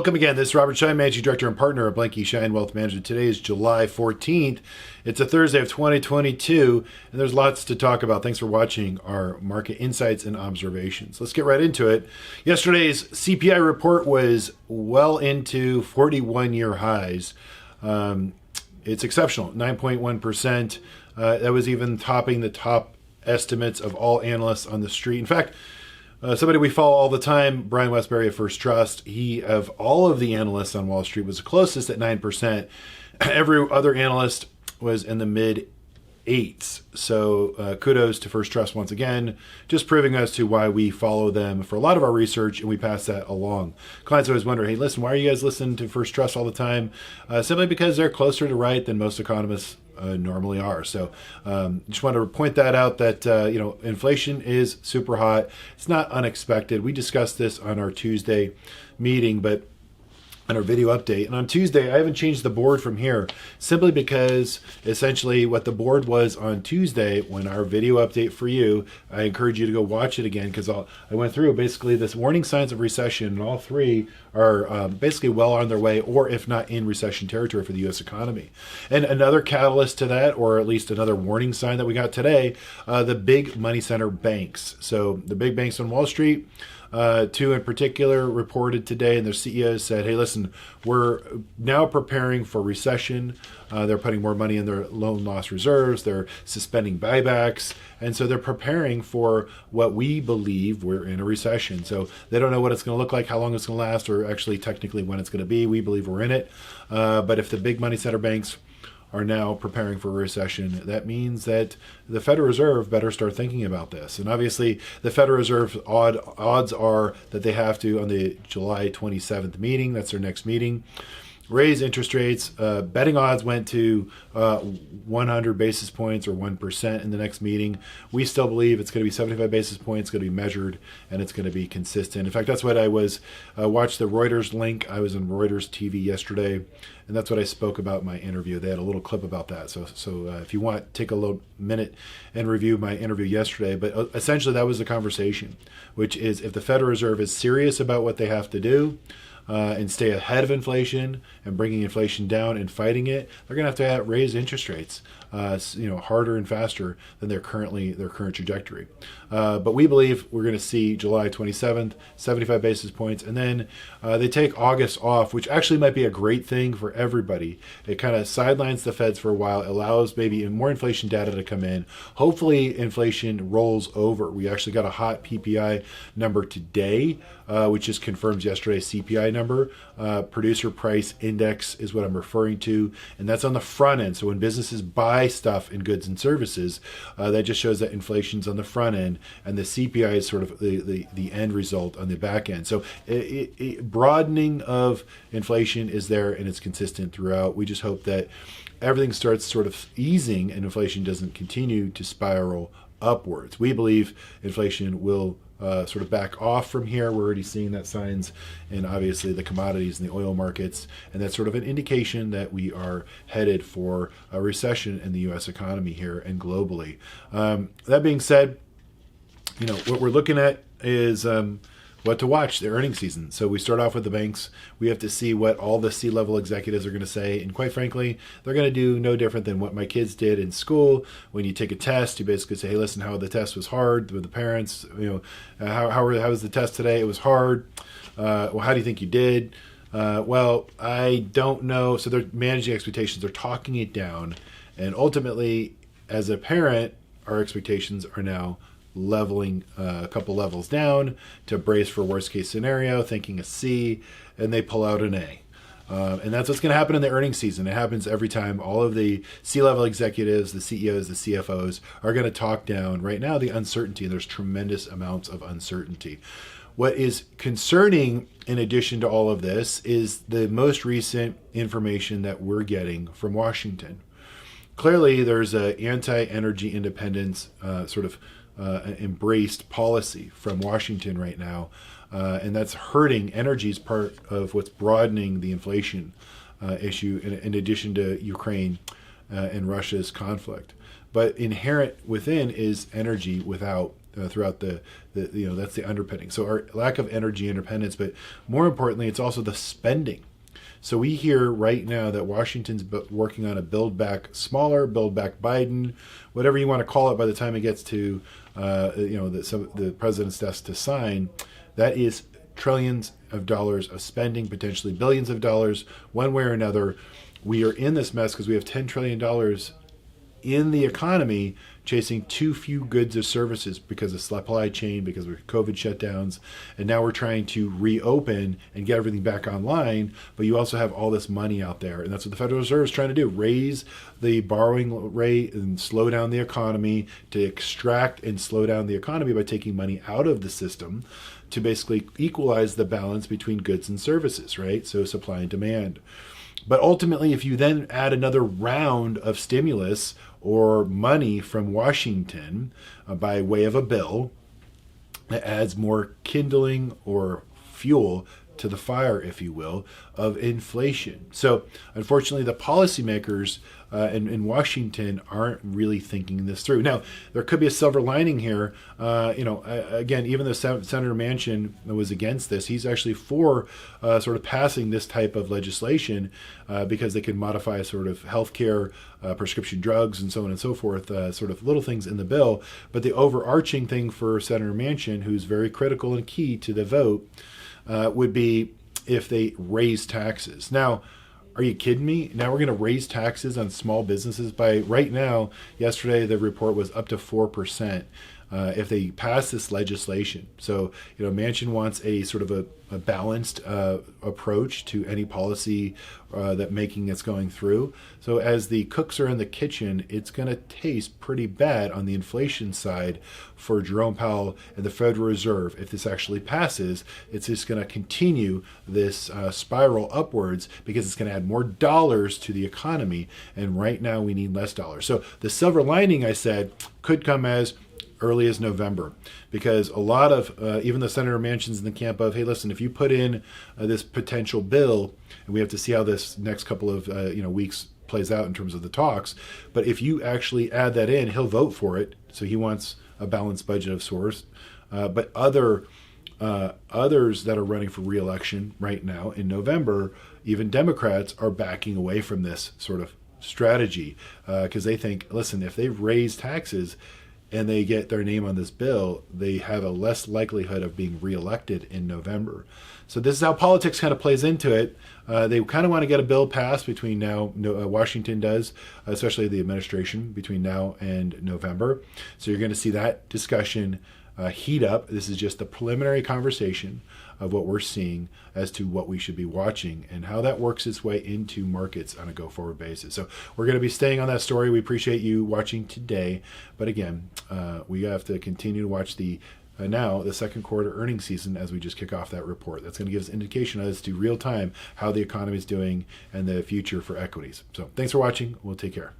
Welcome again. This is Robert Schein, Managing Director and Partner of Blanke Schein Wealth Management. Today is July 14th. It's a Thursday of 2022, and there's lots to talk about. Thanks for watching our market insights and observations. Let's get right into it. Yesterday's CPI report was well into 41-year highs. It's exceptional, 9.1%. That was even topping the top estimates of all analysts on the street. In fact, somebody we follow all the time, Brian Westbury of First Trust, he, of all of the analysts on Wall Street, was the closest at 9%. Every other analyst was in the mid-8s. So kudos to First Trust once again, just proving as to why we follow them for a lot of our research, and we pass that along. Clients always wonder, hey, listen, why are you guys listening to First Trust all the time? Simply because they're closer to right than most economists normally are. So just want to point that out that, inflation is super hot. It's not unexpected. We discussed this on our Tuesday meeting, but on our video update. And on Tuesday, I haven't changed the board from here simply because essentially what the board was on Tuesday when our video update for you, I encourage you to go watch it again because I went through basically this warning signs of recession, and all three are basically well on their way, or if not in recession territory for the U.S. economy. And another catalyst to that, or at least another warning sign that we got today, the big money center banks. So the big banks on Wall Street, two in particular, reported today, and their CEOs said, hey, listen, we're now preparing for recession. They're putting more money in their loan loss reserves. They're suspending buybacks. And so they're preparing for what we believe we're in a recession. So they don't know what it's going to look like, how long it's going to last, or actually technically when it's going to be. We believe we're in it. But if the big money center banks are now preparing for a recession, that means that the Federal Reserve better start thinking about this. And obviously, the Federal Reserve odds are that they have to, on the July 27th meeting, that's their next meeting, raise interest rates. Betting odds went to 100 basis points or 1% in the next meeting. We still believe it's going to be 75 basis points, it's going to be measured, and it's going to be consistent. In fact, that's what I was, watched the Reuters link. I was on Reuters TV yesterday, and that's what I spoke about in my interview. They had a little clip about that. So if you want, take a little minute and review my interview yesterday. But essentially, that was the conversation, which is if the Federal Reserve is serious about what they have to do, and stay ahead of inflation and bringing inflation down and fighting it, they're going to have to raise interest rates, harder and faster than their current trajectory. But we believe we're going to see July 27th, 75 basis points, and then they take August off, which actually might be a great thing for everybody. It kind of sidelines the Feds for a while, allows maybe more inflation data to come in. Hopefully inflation rolls over. We actually got a hot PPI number today, which just confirms yesterday's CPI number. Producer price index is what I'm referring to, and that's on the front end. So when businesses buy stuff in goods and services, that just shows that inflation's on the front end, and the CPI is sort of the end result on the back end. So broadening of inflation is there, and it's consistent throughout. We just hope that everything starts sort of easing and inflation doesn't continue to spiral upwards. We believe inflation will sort of back off from here. We're already seeing that signs in obviously the commodities and the oil markets, and that's sort of an indication that we are headed for a recession in the U.S. economy here and globally. That being said, what we're looking at is what to watch, the earnings season. So we start off with the banks. We have to see what all the C-level executives are going to say. And quite frankly, they're going to do no different than what my kids did in school. When you take a test, you basically say, hey, listen, how the test was hard with the parents. How was the test today? It was hard. Well, how do you think you did? Well, I don't know. So they're managing expectations. They're talking it down. And ultimately, as a parent, our expectations are now leveling a couple levels down to brace for worst case scenario, thinking a C, and they pull out an A. And that's what's going to happen in the earnings season. It happens every time. All of the C-level executives, the CEOs, the CFOs are going to talk down right now the uncertainty. There's tremendous amounts of uncertainty. What is concerning in addition to all of this is the most recent information that we're getting from Washington. Clearly, there's an anti-energy independence embraced policy from Washington right now, and that's hurting. Energy is part of what's broadening the inflation issue in addition to Ukraine and Russia's conflict. But inherent within is energy without throughout that's the underpinning. So our lack of energy independence, but more importantly, it's also the spending. So we hear right now that Washington's working on a build back smaller, build back Biden, whatever you want to call it. By the time it gets to the president's desk to sign, that is trillions of dollars of spending, potentially billions of dollars, one way or another. We are in this mess because we have $10 trillion in the economy chasing too few goods or services because of supply chain, because of COVID shutdowns. And now we're trying to reopen and get everything back online. But you also have all this money out there. And that's what the Federal Reserve is trying to do, raise the borrowing rate and slow down the economy, to extract and slow down the economy by taking money out of the system to basically equalize the balance between goods and services, right? So supply and demand. But ultimately, if you then add another round of stimulus or money from Washington by way of a bill, it adds more kindling or fuel to the fire, if you will, of inflation. So unfortunately, the policymakers in Washington aren't really thinking this through. Now, there could be a silver lining here. Again, even though Senator Manchin was against this, he's actually for sort of passing this type of legislation because they can modify sort of healthcare, prescription drugs, and so on and so forth, sort of little things in the bill. But the overarching thing for Senator Manchin, who's very critical and key to the vote, would be if they raise taxes. Now, are you kidding me? Now we're going to raise taxes on small businesses by, right now, yesterday the report was up to 4% if they pass this legislation. So, Manchin wants a sort of a balanced approach to any policy that's going through. So as the cooks are in the kitchen, it's going to taste pretty bad on the inflation side for Jerome Powell and the Federal Reserve. If this actually passes, it's just going to continue this spiral upwards because it's going to add more dollars to the economy. And right now we need less dollars. So the silver lining, I said, could come as early as November, because a lot of even the Senator Manchin's in the camp of, hey, listen, if you put in this potential bill, and we have to see how this next couple of weeks plays out in terms of the talks, but if you actually add that in, he'll vote for it. So he wants a balanced budget of sorts. But others that are running for re-election right now in November, even Democrats, are backing away from this sort of strategy because they think, listen, if they raise taxes and they get their name on this bill, they have a less likelihood of being reelected in November. So this is how politics kind of plays into it. They kind of want to get a bill passed between now, Washington does, especially the administration, between now and November. So you're going to see that discussion heat up. This is just the preliminary conversation of what we're seeing as to what we should be watching and how that works its way into markets on a go-forward basis. So we're going to be staying on that story. We appreciate you watching today. But again, we have to continue to watch the second quarter earnings season as we just kick off that report. That's going to give us indication as to real time how the economy is doing and the future for equities. So thanks for watching. We'll take care.